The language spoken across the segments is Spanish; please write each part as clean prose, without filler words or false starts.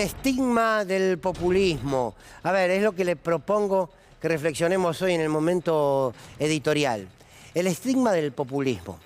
estigma del populismo. A ver, es lo que le propongo que reflexionemos hoy en el momento editorial. El estigma del populismo.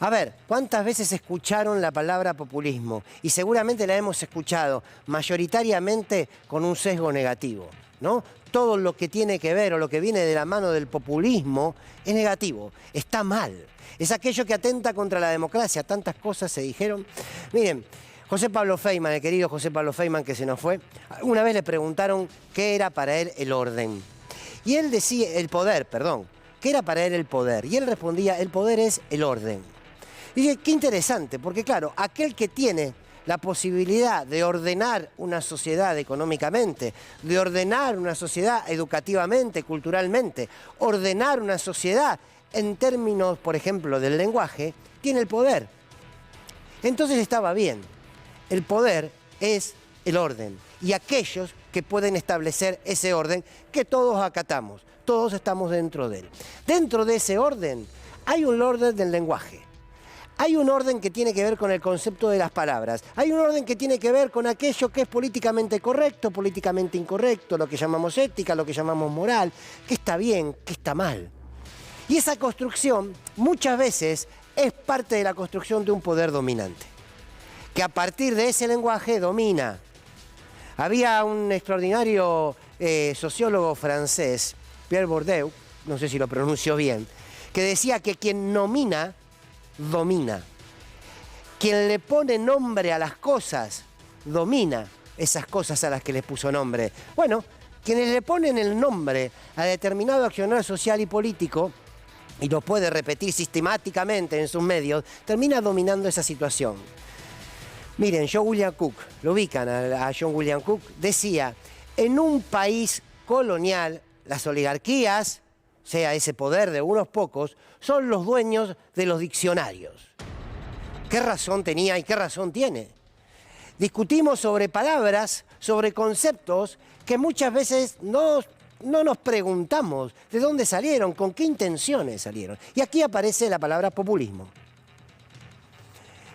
A ver, ¿cuántas veces escucharon la palabra populismo? Y seguramente la hemos escuchado mayoritariamente con un sesgo negativo, ¿no? Todo lo que tiene que ver o lo que viene de la mano del populismo es negativo, está mal. Es aquello que atenta contra la democracia. Tantas cosas se dijeron. Miren, José Pablo Feynman, el querido José Pablo Feynman que se nos fue, una vez le preguntaron qué era para él el orden. Y él decía, el poder, perdón, qué era para él el poder. Y él respondía, el poder es el orden. Y dije, qué interesante, porque claro, aquel que tiene la posibilidad de ordenar una sociedad económicamente, de ordenar una sociedad educativamente, culturalmente, ordenar una sociedad en términos, por ejemplo, del lenguaje, tiene el poder. Entonces estaba bien. El poder es el orden. Y aquellos que pueden establecer ese orden que todos acatamos, todos estamos dentro de él. Dentro de ese orden hay un orden del lenguaje. Hay un orden que tiene que ver con el concepto de las palabras. Hay un orden que tiene que ver con aquello que es políticamente correcto, políticamente incorrecto, lo que llamamos ética, lo que llamamos moral, qué está bien, qué está mal. Y esa construcción muchas veces es parte de la construcción de un poder dominante, que a partir de ese lenguaje domina. Había un extraordinario sociólogo francés, Pierre Bourdieu, no sé si lo pronuncio bien, que decía que quien nomina, domina. Quien le pone nombre a las cosas, domina esas cosas a las que les puso nombre. Bueno, quienes le ponen el nombre a determinado accionar social y político, y lo puede repetir sistemáticamente en sus medios, termina dominando esa situación. Miren, John William Cook, lo ubican a John William Cook, decía, en un país colonial, las oligarquías, sea ese poder de unos pocos, son los dueños de los diccionarios. ¿Qué razón tenía y qué razón tiene? Discutimos sobre palabras, sobre conceptos que muchas veces no nos preguntamos de dónde salieron, con qué intenciones salieron. Y aquí aparece la palabra populismo.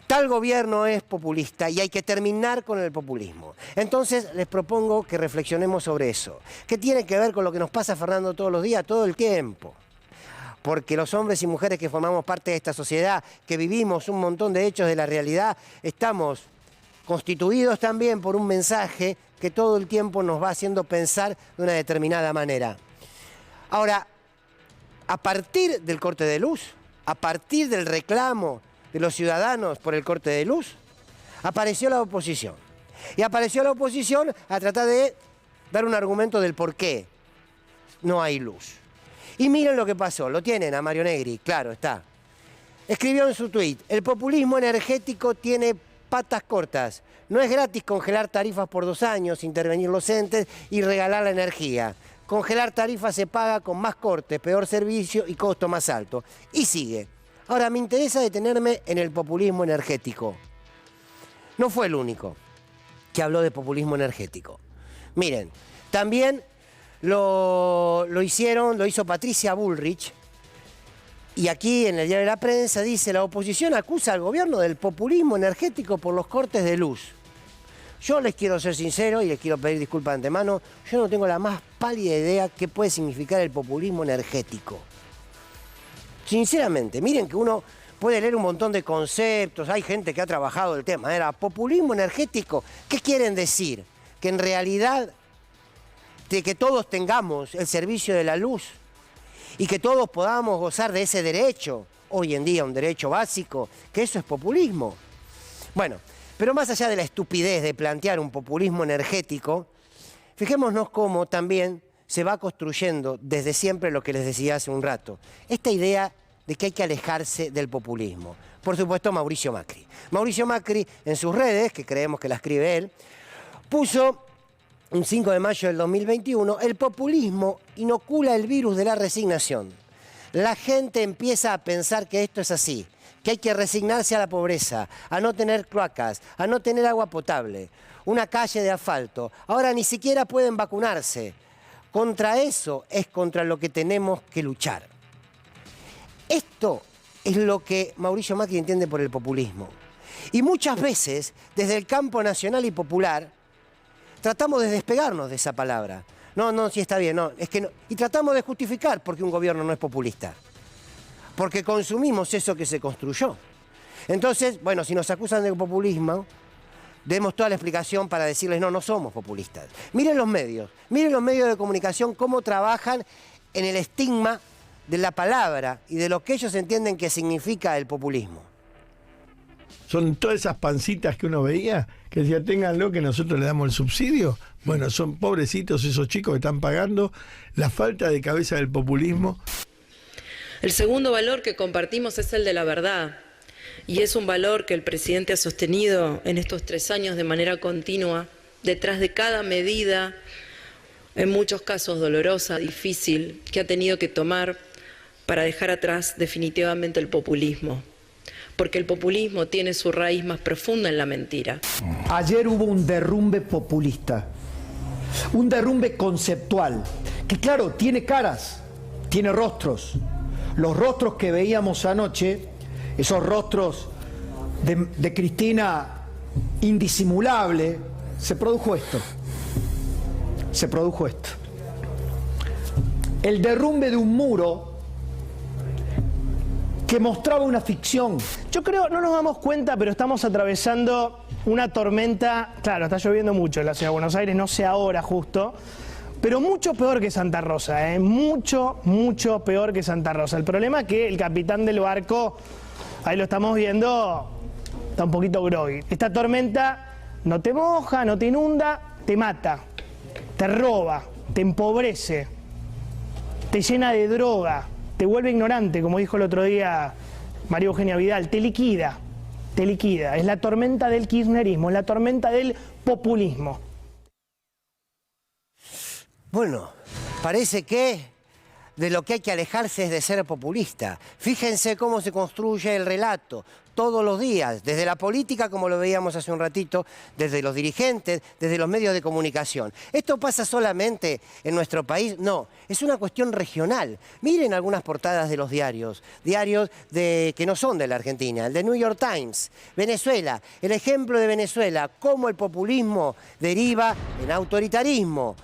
Tal gobierno es populista y hay que terminar con el populismo. Entonces les propongo que reflexionemos sobre eso. ¿Qué tiene que ver con lo que nos pasa, Fernando, todos los días, todo el tiempo? Porque los hombres y mujeres que formamos parte de esta sociedad, que vivimos un montón de hechos de la realidad, estamos constituidos también por un mensaje que todo el tiempo nos va haciendo pensar de una determinada manera. Ahora, a partir del corte de luz, a partir del reclamo de los ciudadanos por el corte de luz, apareció la oposición. Y apareció la oposición a tratar de dar un argumento del por qué no hay luz. Y miren lo que pasó, lo tienen a Mario Negri, claro está. Escribió en su tuit, el populismo energético tiene patas cortas. No es gratis congelar tarifas por 2 años, intervenir los entes y regalar la energía. Congelar tarifas se paga con más cortes, peor servicio y costo más alto. Y sigue. Ahora, me interesa detenerme en el populismo energético. No fue el único que habló de populismo energético. Miren, también lo hizo Patricia Bullrich, y aquí en el Diario de la Prensa dice, la oposición acusa al gobierno del populismo energético por los cortes de luz. Yo les quiero ser sincero y les quiero pedir disculpas de antemano, yo no tengo la más pálida idea qué puede significar el populismo energético. Sinceramente, miren que uno puede leer un montón de conceptos, hay gente que ha trabajado el tema. Era populismo energético. ¿Qué quieren decir? Que en realidad, de que todos tengamos el servicio de la luz y que todos podamos gozar de ese derecho, hoy en día un derecho básico, que eso es populismo. Bueno, pero más allá de la estupidez de plantear un populismo energético, fijémonos cómo también se va construyendo desde siempre lo que les decía hace un rato. Esta idea de que hay que alejarse del populismo. Por supuesto, Mauricio Macri. Mauricio Macri, en sus redes, que creemos que la escribe él, puso, un 5 de mayo del 2021, el populismo inocula el virus de la resignación. La gente empieza a pensar que esto es así, que hay que resignarse a la pobreza, a no tener cloacas, a no tener agua potable, una calle de asfalto. Ahora ni siquiera pueden vacunarse. Contra eso es contra lo que tenemos que luchar. Esto es lo que Mauricio Macri entiende por el populismo. Y muchas veces, desde el campo nacional y popular, tratamos de despegarnos de esa palabra. No, sí está bien, no, es que no. Y tratamos de justificar por qué un gobierno no es populista. Porque consumimos eso que se construyó. Entonces, bueno, si nos acusan de populismo, demos toda la explicación para decirles, no somos populistas. Miren los medios de comunicación cómo trabajan en el estigma de la palabra y de lo que ellos entienden que significa el populismo. Son todas esas pancitas que uno veía, que decía, ténganlo que nosotros le damos el subsidio. Bueno, son pobrecitos esos chicos que están pagando la falta de cabeza del populismo. El segundo valor que compartimos es el de la verdad. Y es un valor que el presidente ha sostenido en estos 3 años de manera continua, detrás de cada medida, en muchos casos dolorosa, difícil, que ha tenido que tomar para dejar atrás definitivamente el populismo. Porque el populismo tiene su raíz más profunda en la mentira. Ayer hubo un derrumbe populista, un derrumbe conceptual, que claro, tiene caras, tiene rostros. Los rostros que veíamos anoche, esos rostros de Cristina indisimulable, se produjo esto. Se produjo esto. El derrumbe de un muro que mostraba una ficción. Yo creo, no nos damos cuenta, pero estamos atravesando una tormenta. Claro, está lloviendo mucho en la ciudad de Buenos Aires, no sé ahora justo, pero mucho peor que Santa Rosa, mucho peor que Santa Rosa. El problema es que el capitán del barco, ahí lo estamos viendo, está un poquito groggy. Esta tormenta no te moja, no te inunda, te mata, te roba, te empobrece, te llena de droga, te vuelve ignorante, como dijo el otro día María Eugenia Vidal, te liquida, te liquida. Es la tormenta del kirchnerismo, es la tormenta del populismo. Bueno, parece que de lo que hay que alejarse es de ser populista. Fíjense cómo se construye el relato todos los días, desde la política, como lo veíamos hace un ratito, desde los dirigentes, desde los medios de comunicación. ¿Esto pasa solamente en nuestro país? No, es una cuestión regional. Miren algunas portadas de los diarios que no son de la Argentina, el de New York Times, Venezuela, el ejemplo de Venezuela, cómo el populismo deriva en autoritarismo.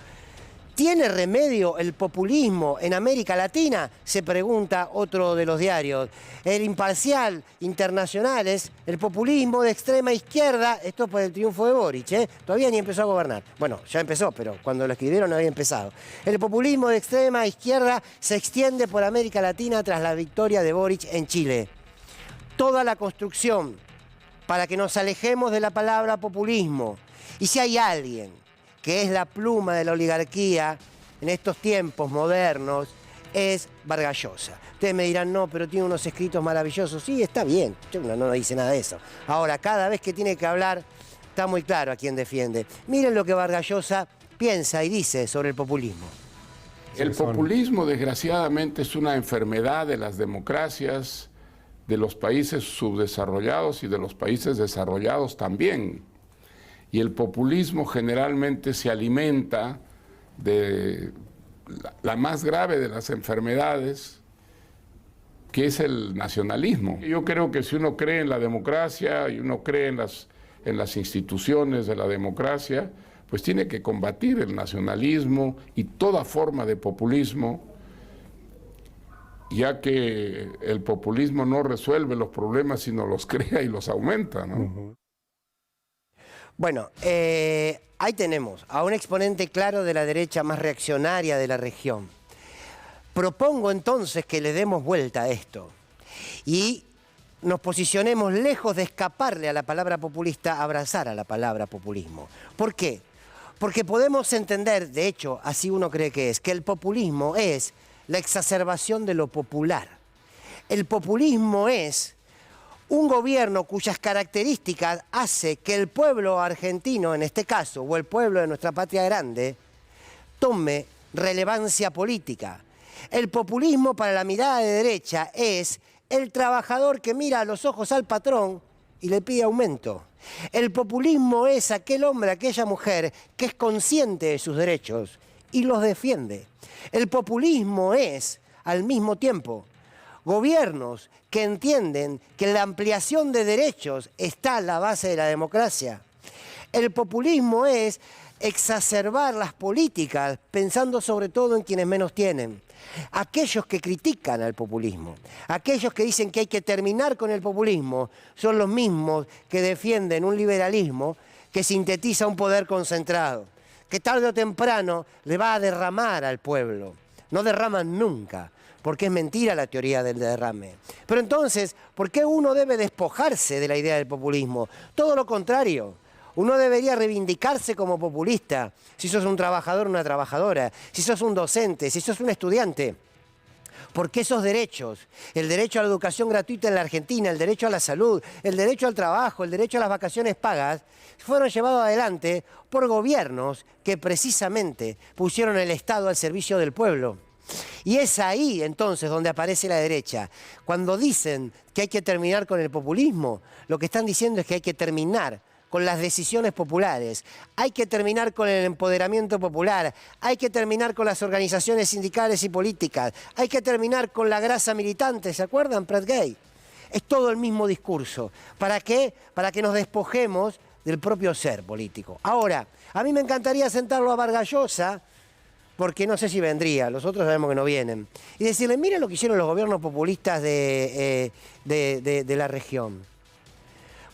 ¿Tiene remedio el populismo en América Latina? Se pregunta otro de los diarios. El Imparcial Internacional es el populismo de extrema izquierda. Esto es por el triunfo de Boric, Todavía ni empezó a gobernar. Bueno, ya empezó, pero cuando lo escribieron no había empezado. El populismo de extrema izquierda se extiende por América Latina tras la victoria de Boric en Chile. Toda la construcción para que nos alejemos de la palabra populismo. Y si hay alguien que es la pluma de la oligarquía en estos tiempos modernos, es Vargas Llosa. Ustedes me dirán, no, pero tiene unos escritos maravillosos. Sí, está bien, yo no dice nada de eso. Ahora, cada vez que tiene que hablar, está muy claro a quién defiende. Miren lo que Vargas Llosa piensa y dice sobre el populismo. El populismo, desgraciadamente, es una enfermedad de las democracias, de los países subdesarrollados y de los países desarrollados también. Y el populismo generalmente se alimenta de la más grave de las enfermedades, que es el nacionalismo. Yo creo que si uno cree en la democracia y uno cree en las instituciones de la democracia, pues tiene que combatir el nacionalismo y toda forma de populismo, ya que el populismo no resuelve los problemas, sino los crea y los aumenta, ¿no? Bueno, ahí tenemos a un exponente claro de la derecha más reaccionaria de la región. Propongo entonces que le demos vuelta a esto y nos posicionemos lejos de escaparle a la palabra populista, abrazar a la palabra populismo. ¿Por qué? Porque podemos entender, de hecho, así uno cree que el populismo es la exacerbación de lo popular. El populismo es un gobierno cuyas características hace que el pueblo argentino, en este caso, o el pueblo de nuestra patria grande, tome relevancia política. El populismo para la mirada de derecha es el trabajador que mira a los ojos al patrón y le pide aumento. El populismo es aquel hombre, aquella mujer que es consciente de sus derechos y los defiende. El populismo es, al mismo tiempo, gobiernos que entienden que la ampliación de derechos está a la base de la democracia. El populismo es exacerbar las políticas pensando sobre todo en quienes menos tienen. Aquellos que critican al populismo, aquellos que dicen que hay que terminar con el populismo, son los mismos que defienden un liberalismo que sintetiza un poder concentrado, que tarde o temprano le va a derramar al pueblo. No derraman nunca, porque es mentira la teoría del derrame. Pero entonces, ¿por qué uno debe despojarse de la idea del populismo? Todo lo contrario. Uno debería reivindicarse como populista, si sos un trabajador o una trabajadora, si sos un docente, si sos un estudiante. Porque esos derechos, el derecho a la educación gratuita en la Argentina, el derecho a la salud, el derecho al trabajo, el derecho a las vacaciones pagas, fueron llevados adelante por gobiernos que precisamente pusieron el Estado al servicio del pueblo. Y es ahí entonces donde aparece la derecha. Cuando dicen que hay que terminar con el populismo, lo que están diciendo es que hay que terminar con las decisiones populares, hay que terminar con el empoderamiento popular, hay que terminar con las organizaciones sindicales y políticas, hay que terminar con la grasa militante, ¿se acuerdan? Prat Gay. Es todo el mismo discurso. ¿Para qué? Para que nos despojemos del propio ser político. Ahora, a mí me encantaría sentarlo a Vargas Llosa, porque no sé si vendría, los otros sabemos que no vienen, y decirle, miren lo que hicieron los gobiernos populistas de la región.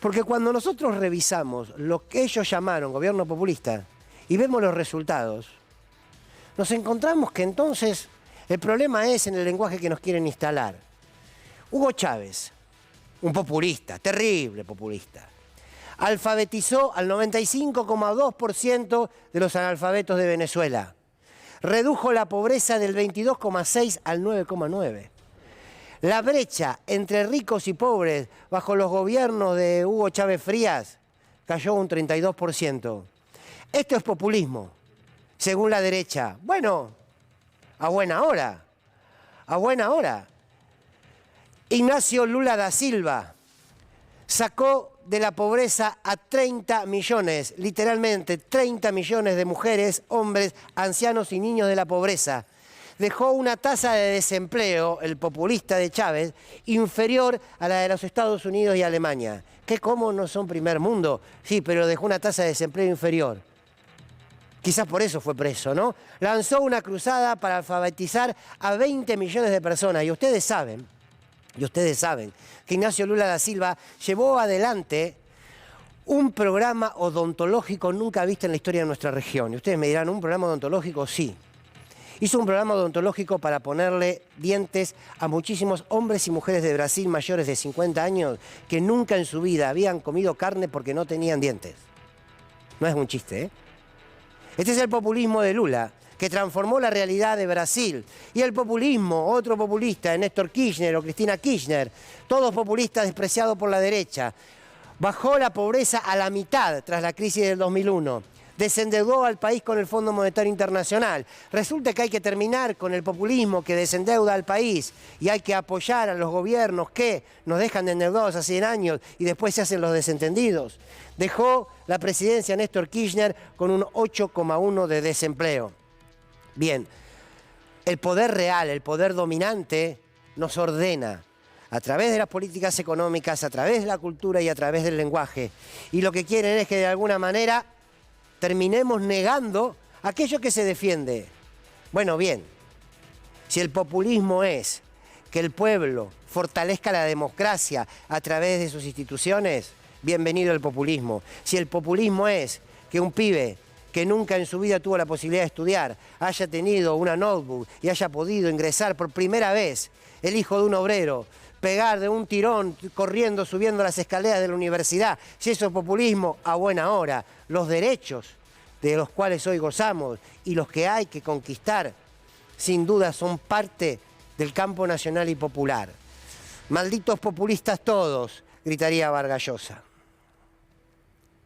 Porque cuando nosotros revisamos lo que ellos llamaron gobierno populista y vemos los resultados, nos encontramos que entonces el problema es en el lenguaje que nos quieren instalar. Hugo Chávez, un populista, terrible populista, alfabetizó al 95,2% de los analfabetos de Venezuela. Redujo la pobreza del 22,6 al 9,9. La brecha entre ricos y pobres bajo los gobiernos de Hugo Chávez Frías cayó un 32%. Esto es populismo, según la derecha. Bueno, a buena hora, a buena hora. Ignacio Lula da Silva sacó de la pobreza a 30 millones, literalmente 30 millones de mujeres, hombres, ancianos y niños de la pobreza. Dejó una tasa de desempleo, el populista de Chávez, inferior a la de los Estados Unidos y Alemania. ¿Qué cómo no son primer mundo? Sí, pero dejó una tasa de desempleo inferior. Quizás por eso fue preso, ¿no? Lanzó una cruzada para alfabetizar a 20 millones de personas. Y ustedes saben que Ignacio Lula da Silva llevó adelante un programa odontológico nunca visto en la historia de nuestra región. Y ustedes me dirán, ¿un programa odontológico? Sí. Hizo un programa odontológico para ponerle dientes a muchísimos hombres y mujeres de Brasil mayores de 50 años que nunca en su vida habían comido carne porque no tenían dientes. No es un chiste, ¿eh? Este es el populismo de Lula, que transformó la realidad de Brasil. Y el populismo, otro populista, Néstor Kirchner o Cristina Kirchner, todos populistas despreciados por la derecha, bajó la pobreza a la mitad tras la crisis del 2001. Desendeudó al país con el Fondo Monetario Internacional. Resulta que hay que terminar con el populismo que desendeuda al país y hay que apoyar a los gobiernos que nos dejan endeudados hace 100 años y después se hacen los desentendidos. Dejó la presidencia Néstor Kirchner con un 8,1 de desempleo. Bien, el poder real, el poder dominante, nos ordena a través de las políticas económicas, a través de la cultura y a través del lenguaje. Y lo que quieren es que de alguna manera terminemos negando aquello que se defiende. Bueno, bien, si el populismo es que el pueblo fortalezca la democracia a través de sus instituciones, bienvenido el populismo. Si el populismo es que un pibe que nunca en su vida tuvo la posibilidad de estudiar haya tenido una notebook y haya podido ingresar por primera vez, el hijo de un obrero, pegar de un tirón, corriendo, subiendo las escaleras de la universidad, si eso es populismo, a buena hora. Los derechos de los cuales hoy gozamos y los que hay que conquistar, sin duda son parte del campo nacional y popular. Malditos populistas todos, gritaría Vargas Llosa.